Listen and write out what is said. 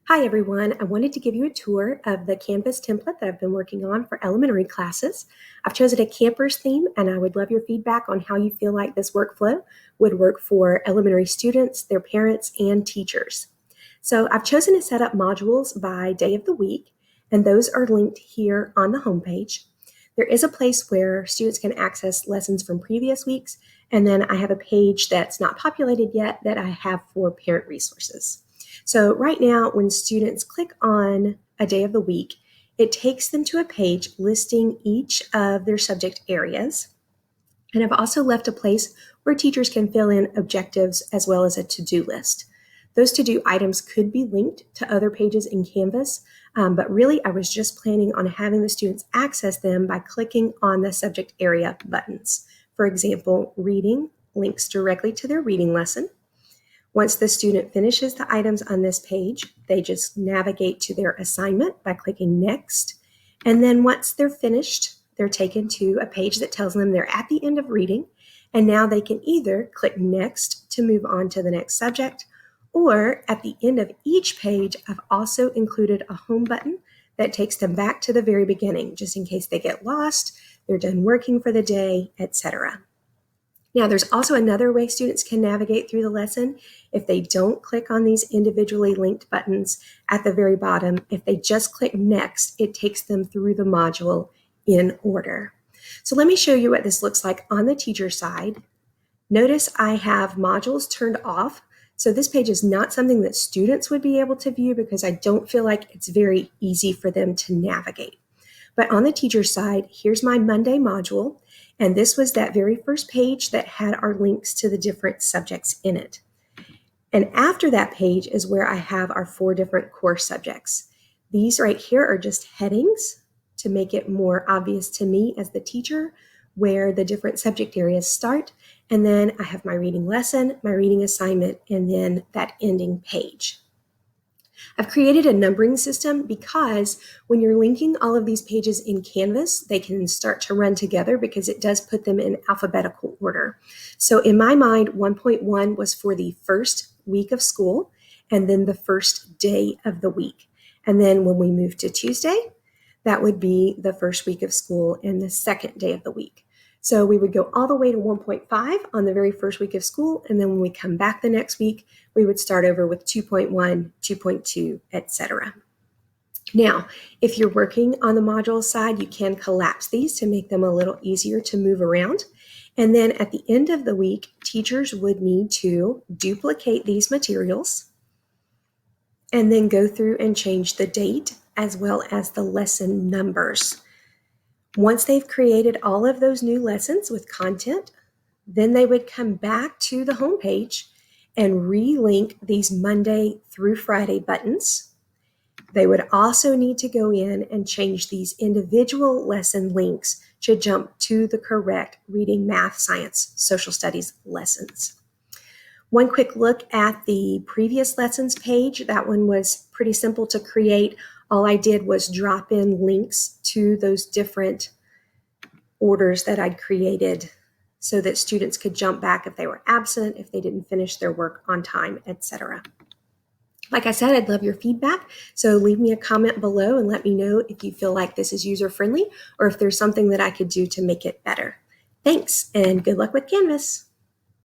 Hi everyone, I wanted to give you a tour of the Canvas template that I've been working on for elementary classes. I've chosen a campers theme and I would love your feedback on how you feel like this workflow would work for elementary students, their parents, and teachers. So I've chosen to set up modules by day of the week, and those are linked here on the homepage. There is a place where students can access lessons from previous weeks, and then I have a page that's not populated yet that I have for parent resources. So right now, when students click on a day of the week, it takes them to a page listing each of their subject areas. And I've also left a place where teachers can fill in objectives as well as a to-do list. Those to-do items could be linked to other pages in Canvas, but really I was just planning on having the students access them by clicking on the subject area buttons. For example, reading links directly to their reading lesson. Once the student finishes the items on this page, they just navigate to their assignment by clicking Next. And then once they're finished, they're taken to a page that tells them they're at the end of reading. And now they can either click Next to move on to the next subject, or at the end of each page, I've also included a home button that takes them back to the very beginning, just in case they get lost, they're done working for the day, etc. Now, there's also another way students can navigate through the lesson. If they don't click on these individually linked buttons at the very bottom, if they just click Next, it takes them through the module in order. So let me show you what this looks like on the teacher side. Notice I have modules turned off. So this page is not something that students would be able to view because I don't feel like it's very easy for them to navigate. But on the teacher side, here's my Monday module. And this was that very first page that had our links to the different subjects in it. And after that page is where I have our 4 different core subjects. These right here are just headings to make it more obvious to me as the teacher where the different subject areas start. And then I have my reading lesson, my reading assignment, and then that ending page. I've created a numbering system because when you're linking all of these pages in Canvas, they can start to run together because it does put them in alphabetical order. So in my mind, 1.1 was for the first week of school and then the first day of the week. And then when we move to Tuesday, that would be the first week of school and the second day of the week. So we would go all the way to 1.5 on the very first week of school, and then when we come back the next week, we would start over with 2.1, 2.2, etc. Now, if you're working on the module side, you can collapse these to make them a little easier to move around. And then at the end of the week, teachers would need to duplicate these materials and then go through and change the date as well as the lesson numbers. Once they've created all of those new lessons with content, then they would come back to the homepage and relink these Monday through Friday buttons. They would also need to go in and change these individual lesson links to jump to the correct reading, math, science, social studies lessons. One quick look at the previous lessons page. That one was pretty simple to create. All I did was drop in links to those different orders that I'd created so that students could jump back if they were absent, if they didn't finish their work on time, etc. Like I said, I'd love your feedback. So leave me a comment below and let me know if you feel like this is user-friendly or if there's something that I could do to make it better. Thanks, and good luck with Canvas.